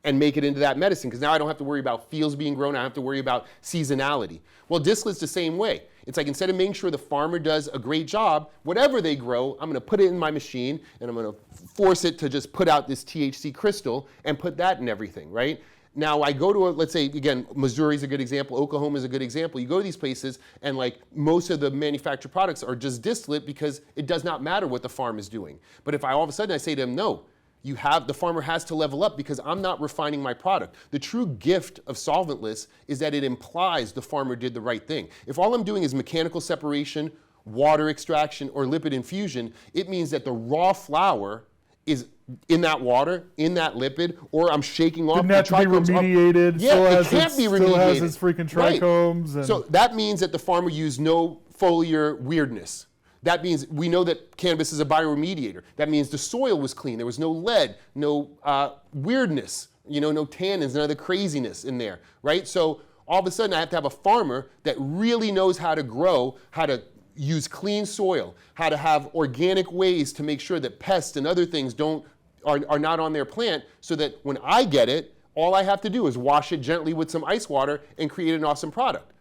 Speaker 2: and make it into that medicine, because now I don't have to worry about fields being grown, I don't have to worry about seasonality. Well, distillate's the same way. It's like, instead of making sure the farmer does a great job, whatever they grow, I'm gonna put it in my machine and I'm gonna force it to just put out this THC crystal and put that in everything, right? Now I go to, let's say, again, Missouri's a good example, Oklahoma's a good example. You go to these places and like most of the manufactured products are just distillate because it does not matter what the farm is doing. But if all of a sudden I say to them, no, the farmer has to level up because I'm not refining my product. The true gift of solventless is that it implies the farmer did the right thing. If all I'm doing is mechanical separation, water extraction, or lipid infusion, it means that the raw flower is in that water, in that lipid, or I'm shaking off the trichomes.
Speaker 1: Remediated.
Speaker 2: Yeah, it can't be remediated.
Speaker 1: Still has its freaking trichomes.
Speaker 2: Right. So that means that the farmer used no foliar weirdness. That means we know that cannabis is a bioremediator. That means the soil was clean. There was no lead, no weirdness, no tannins, none of the craziness in there, right? So all of a sudden I have to have a farmer that really knows how to grow, how to use clean soil, how to have organic ways to make sure that pests and other things are not on their plant, so that when I get it, all I have to do is wash it gently with some ice water and create an awesome product.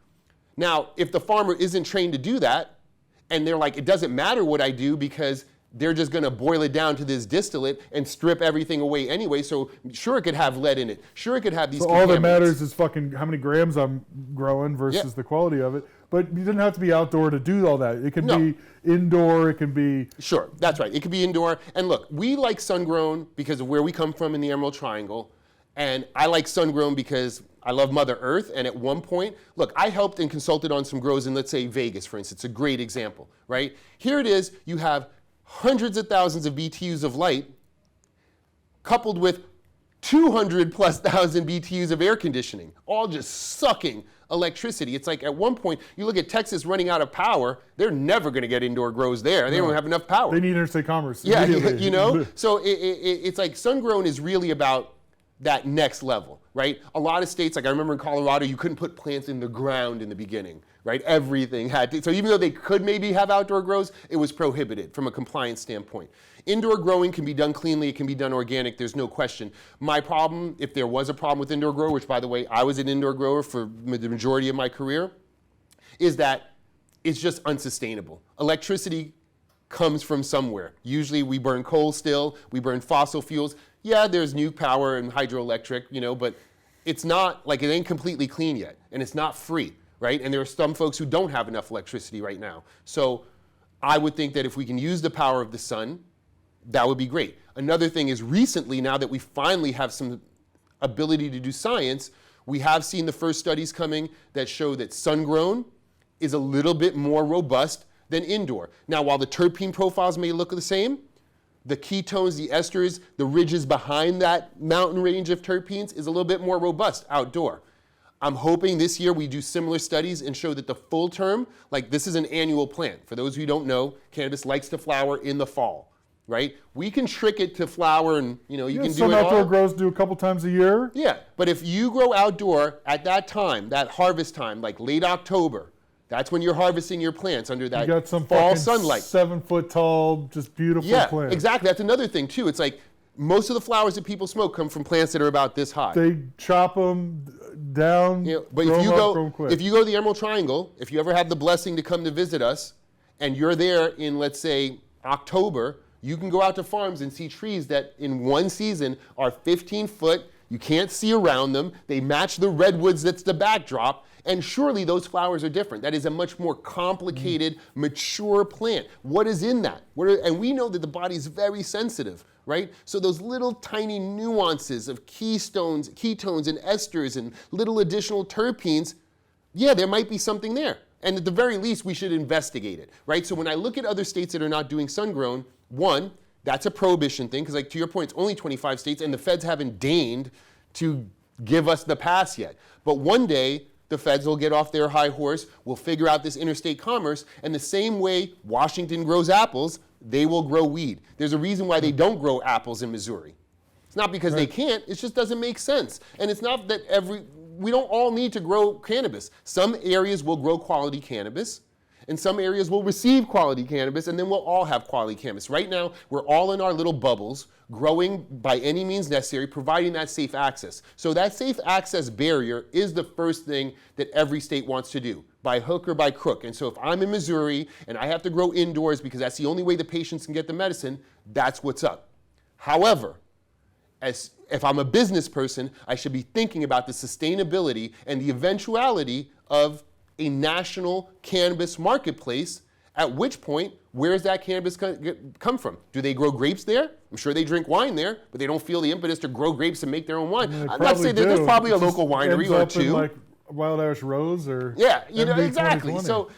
Speaker 2: Now, if the farmer isn't trained to do that, And they're like, it doesn't matter what I do because they're just going to boil it down to this distillate and strip everything away anyway. So sure, it could have lead in it. Sure, it could have these
Speaker 1: So all that matters is fucking how many grams I'm growing versus the quality of it. But you didn't have to be outdoor to do all that. It can be indoor. It can be...
Speaker 2: Sure, that's right. It could be indoor. And look, we like sun-grown because of where we come from in the Emerald Triangle. And I like sun-grown because I love Mother Earth. And at one point, look, I helped and consulted on some grows in, let's say, Vegas, for instance. A great example, right? Here it is. You have hundreds of thousands of BTUs of light coupled with 200 plus thousand BTUs of air conditioning, all just sucking electricity. It's like at one point, you look at Texas running out of power, they're never going to get indoor grows there. They don't have enough power.
Speaker 1: They need interstate commerce.
Speaker 2: Yeah, you know? So it's like sun-grown is really about that next level, right? A lot of states, like I remember in Colorado, you couldn't put plants in the ground in the beginning, right? Everything had to. So even though they could maybe have outdoor grows, it was prohibited from a compliance standpoint. Indoor growing can be done cleanly, it can be done organic, there's no question. My problem, if there was a problem with indoor grow, which by the way, I was an indoor grower for the majority of my career, is that it's just unsustainable. Electricity comes from somewhere. Usually we burn coal still, we burn fossil fuels. Yeah, there's nuke power and hydroelectric, you know, but it's not, like it ain't completely clean yet, and it's not free, right? And there are some folks who don't have enough electricity right now. So I would think that if we can use the power of the sun, that would be great. Another thing is recently, now that we finally have some ability to do science, we have seen the first studies coming that show that sun-grown is a little bit more robust than indoor. Now, while the terpene profiles may look the same, the ketones, the esters, the ridges behind that mountain range of terpenes is a little bit more robust outdoor. I'm hoping this year we do similar studies and show that the full term, like this is an annual plant. For those who don't know, cannabis likes to flower in the fall, right? We can trick it to flower and, you know, you can do it all.
Speaker 1: Some outdoor grows do a couple times a year.
Speaker 2: Yeah, but if you grow outdoor at that time, that harvest time, like late October, that's when you're harvesting your plants under that
Speaker 1: you got some
Speaker 2: fall sunlight.
Speaker 1: 7 foot tall, just beautiful plants.
Speaker 2: Exactly. That's another thing too. It's like most of the flowers that people smoke come from plants that are about this high.
Speaker 1: They chop them down.
Speaker 2: You know, but if you go to the Emerald Triangle, if you ever have the blessing to come to visit us, and you're there in, let's say, October, you can go out to farms and see trees that in one season are 15 foot. You can't see around them. They match the redwoods that's the backdrop. And surely those flowers are different. That is a much more complicated, mature plant. What is in that? And we know that the body is very sensitive, right? So those little tiny nuances of ketones and esters and little additional terpenes, yeah, there might be something there. And at the very least, we should investigate it, right? So when I look at other states that are not doing sun-grown, one, that's a prohibition thing, because like to your point, it's only 25 states, and the feds haven't deigned to give us the pass yet. But one day, the feds will get off their high horse, we'll figure out this interstate commerce, and the same way Washington grows apples, they will grow weed. There's a reason why they don't grow apples in Missouri. It's not because they can't, it just doesn't make sense. And it's not that we don't all need to grow cannabis. Some areas will grow quality cannabis, and some areas will receive quality cannabis, and then we'll all have quality cannabis. Right now, we're all in our little bubbles, growing by any means necessary, providing that safe access. So that safe access barrier is the first thing that every state wants to do, by hook or by crook. And so if I'm in Missouri and I have to grow indoors because that's the only way the patients can get the medicine, that's what's up. However, if I'm a business person, I should be thinking about the sustainability and the eventuality of a national cannabis marketplace, at which point, where does that cannabis come from? Do they grow grapes there? I'm sure they drink wine there, but they don't feel the impetus to grow grapes and make their own wine. I'm not saying that there's probably a local winery or two.
Speaker 1: Like Wild Irish Rose or
Speaker 2: exactly. So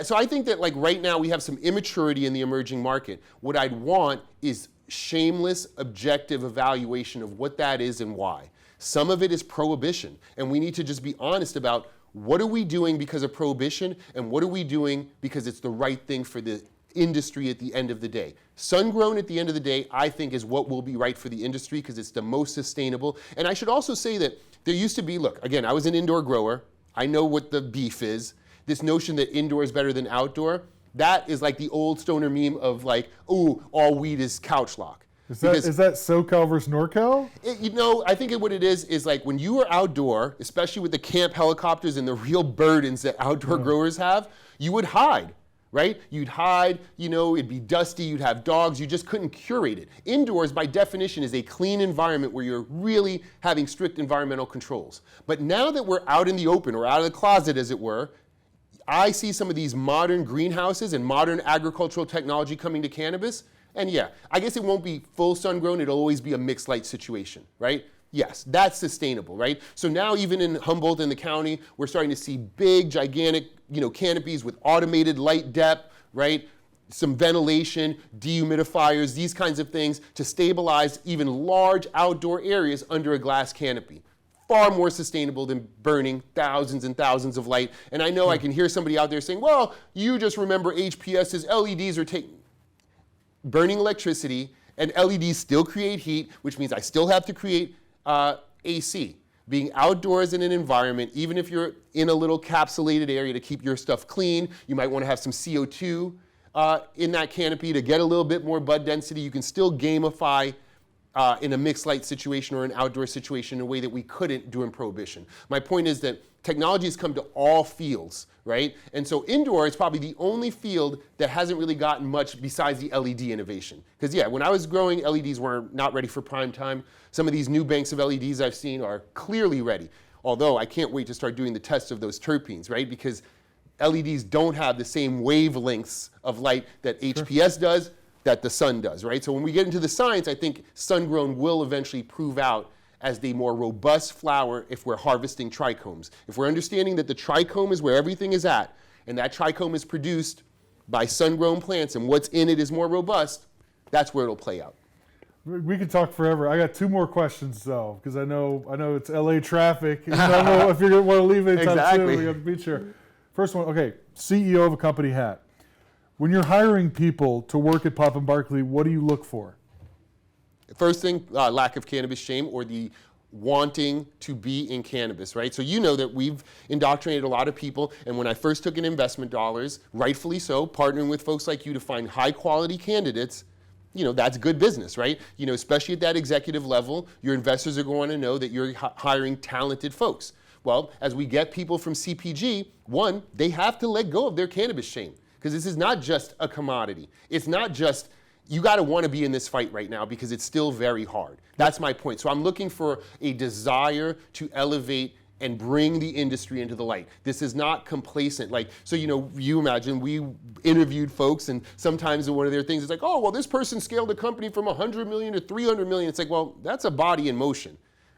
Speaker 2: so I think that like right now we have some immaturity in the emerging market. What I'd want is shameless, objective evaluation of what that is and why. Some of it is prohibition, and we need to just be honest about what are we doing because of prohibition, and what are we doing because it's the right thing for the industry at the end of the day. Sun-grown at the end of the day, I think, is what will be right for the industry because it's the most sustainable. And I should also say that there used to be, look, again, I was an indoor grower. I know what the beef is. This notion that indoor is better than outdoor, that is like the old stoner meme of like, ooh, all weed is couch lock.
Speaker 1: Is that SoCal versus NorCal?
Speaker 2: I think what it is like when you are outdoor, especially with the camp helicopters and the real burdens that outdoor growers have, you would hide, right? You'd hide, it'd be dusty, you'd have dogs, you just couldn't curate it. Indoors, by definition, is a clean environment where you're really having strict environmental controls. But now that we're out in the open, or out of the closet, as it were, I see some of these modern greenhouses and modern agricultural technology coming to cannabis, and yeah, I guess it won't be full sun-grown, it'll always be a mixed light situation, right? Yes, that's sustainable, right? So now even in Humboldt in the county, we're starting to see big, gigantic, canopies with automated light depth, right? Some ventilation, dehumidifiers, these kinds of things to stabilize even large outdoor areas under a glass canopy. Far more sustainable than burning thousands and thousands of light. And I know I can hear somebody out there saying, well, you just remember HPS's LEDs are burning electricity, and LEDs still create heat, which means I still have to create AC. Being outdoors in an environment, even if you're in a little capsulated area to keep your stuff clean, you might want to have some CO2 in that canopy to get a little bit more bud density. You can still gamify in a mixed light situation or an outdoor situation in a way that we couldn't during Prohibition. My point is that technology has come to all fields, right? And so indoor is probably the only field that hasn't really gotten much besides the LED innovation. Because yeah, when I was growing, LEDs were not ready for prime time. Some of these new banks of LEDs I've seen are clearly ready. Although I can't wait to start doing the tests of those terpenes, right? Because LEDs don't have the same wavelengths of light that HPS does, that the sun does, right? So when we get into the science, I think sun-grown will eventually prove out as the more robust flower if we're harvesting trichomes. If we're understanding that the trichome is where everything is at, and that trichome is produced by sun-grown plants, and what's in it is more robust, that's where it'll play out.
Speaker 1: We could talk forever. I got two more questions though, because I know it's LA traffic. I don't know if you're going to want to leave anytime soon. We got the beach here. First one, okay, CEO of a company hat. When you're hiring people to work at Papa Barkley, what do you look for?
Speaker 2: First thing, lack of cannabis shame, or the wanting to be in cannabis, right? So you know that we've indoctrinated a lot of people, and when I first took in investment dollars, rightfully so, partnering with folks like you to find high quality candidates, that's good business, right? Especially at that executive level, your investors are going to know that you're hiring talented folks. Well, as we get people from CPG, one, they have to let go of their cannabis shame, because this is not just a commodity. It's not just, you got to want to be in this fight right now because it's still very hard. That's my point. So I'm looking for a desire to elevate and bring the industry into the light. This is not complacent. You imagine we interviewed folks, and sometimes one of their things is like, oh, well, this person scaled a company from 100 million to 300 million. It's like, well, that's a body in motion.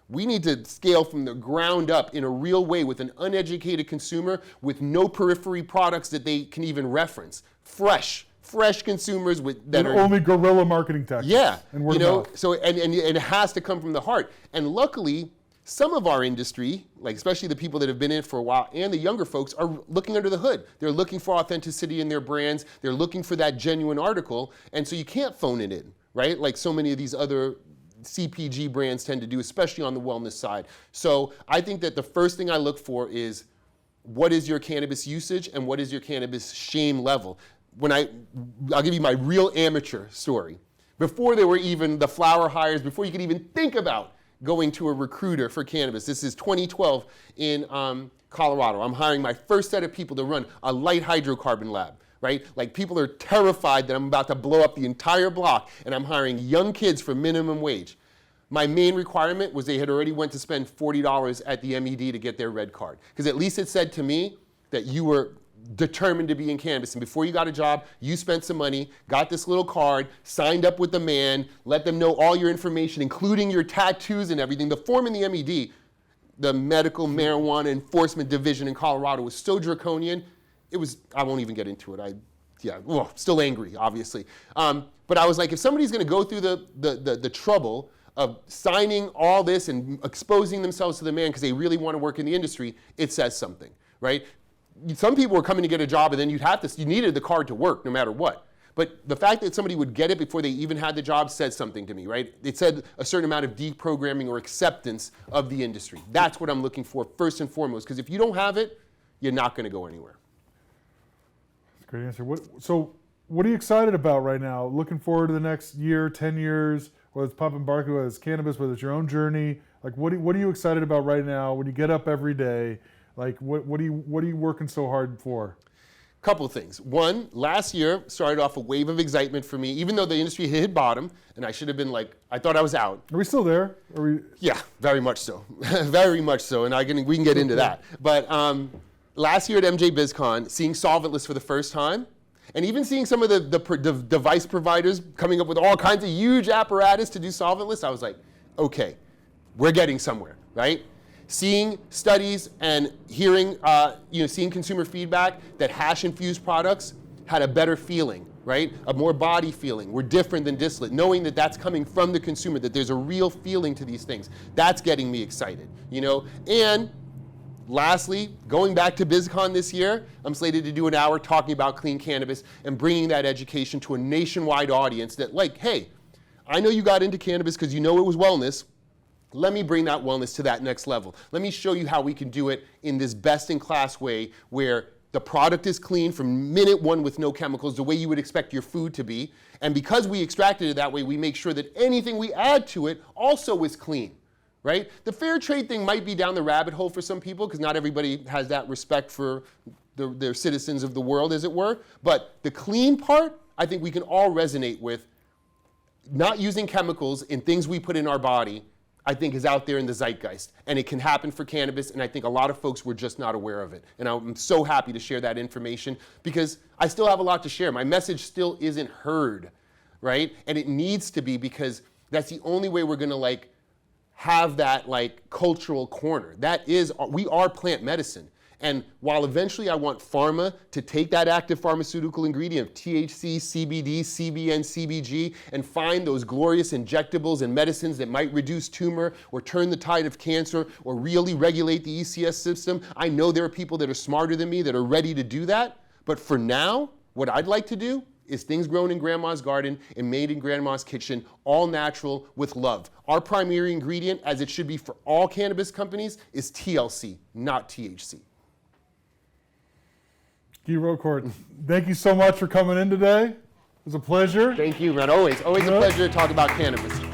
Speaker 2: We need to scale from the ground up in a real way with an uneducated consumer with no periphery products that they can even reference. Fresh consumers that are
Speaker 1: only guerrilla marketing tactics.
Speaker 2: Yeah,
Speaker 1: and
Speaker 2: so and it has to come from the heart. And luckily, some of our industry, like especially the people that have been in it for a while, and the younger folks are looking under the hood. They're looking for authenticity in their brands. They're looking for that genuine article, and so you can't phone it in, right? Like so many of these other CPG brands tend to do, especially on the wellness side. So I think that the first thing I look for is, what is your cannabis usage and what is your cannabis shame level? I'll give you my real amateur story. Before there were even the FlowerHires, before you could even think about going to a recruiter for cannabis, this is 2012 in Colorado. I'm hiring my first set of people to run a light hydrocarbon lab. Right? Like people are terrified that I'm about to blow up the entire block, and I'm hiring young kids for minimum wage. My main requirement was they had already went to spend $40 at the MED to get their red card. Because at least it said to me that you were determined to be in cannabis, and before you got a job, you spent some money, got this little card, signed up with the man, let them know all your information, including your tattoos and everything. The form in the MED, the Medical Marijuana Enforcement Division in Colorado, was so draconian. I won't even get into it. Still angry, obviously. But I was like, if somebody's going to go through the trouble of signing all this and exposing themselves to the man because they really want to work in the industry, it says something, right? Some people were coming to get a job, and then you needed the card to work no matter what. But the fact that somebody would get it before they even had the job said something to me, right? It said a certain amount of deprogramming or acceptance of the industry. That's what I'm looking for first and foremost, because if you don't have it, you're not going to go anywhere.
Speaker 1: Great answer. What are you excited about right now? Looking forward to the next year, 10 years, whether it's Papa Barkley, whether it's cannabis, whether it's your own journey. Like, what are you excited about right now when you get up every day? Like, what are you working so hard for?
Speaker 2: couple things. One, last year started off a wave of excitement for me, even though the industry hit bottom, and I should have been like, I thought I was out.
Speaker 1: Are we still there? Are we?
Speaker 2: Yeah, very much so. Very much so, and we can get into that. But last year at MJ BizCon, seeing solventless for the first time, and even seeing some of the device providers coming up with all kinds of huge apparatus to do solventless, I was like, okay, we're getting somewhere, right? Seeing studies and hearing, seeing consumer feedback that hash-infused products had a better feeling, right? A more body feeling. We're different than distillate. Knowing that that's coming from the consumer, that there's a real feeling to these things. That's getting me excited, And lastly, going back to BizCon this year, I'm slated to do an hour talking about clean cannabis and bringing that education to a nationwide audience that hey, I know you got into cannabis because you know it was wellness. Let me bring that wellness to that next level. Let me show you how we can do it in this best-in-class way where the product is clean from minute one with no chemicals, the way you would expect your food to be. And because we extracted it that way, we make sure that anything we add to it also is clean, right? The fair trade thing might be down the rabbit hole for some people because not everybody has that respect for their citizens of the world, as it were. But the clean part, I think we can all resonate with. Not using chemicals in things we put in our body, I think is out there in the zeitgeist. And it can happen for cannabis, and I think a lot of folks were just not aware of it. And I'm so happy to share that information because I still have a lot to share. My message still isn't heard, right? And it needs to be because that's the only way we're gonna have that cultural corner. We are plant medicine. And while eventually I want pharma to take that active pharmaceutical ingredient of THC, CBD, CBN, CBG, and find those glorious injectables and medicines that might reduce tumor or turn the tide of cancer or really regulate the ECS system, I know there are people that are smarter than me that are ready to do that. But for now, what I'd like to do is things grown in grandma's garden and made in grandma's kitchen, all natural with love. Our primary ingredient, as it should be for all cannabis companies, is TLC, not THC.
Speaker 1: Guy Rocourt, thank you so much for coming in today. It was a pleasure.
Speaker 2: Thank you, man. Always a pleasure to talk about cannabis.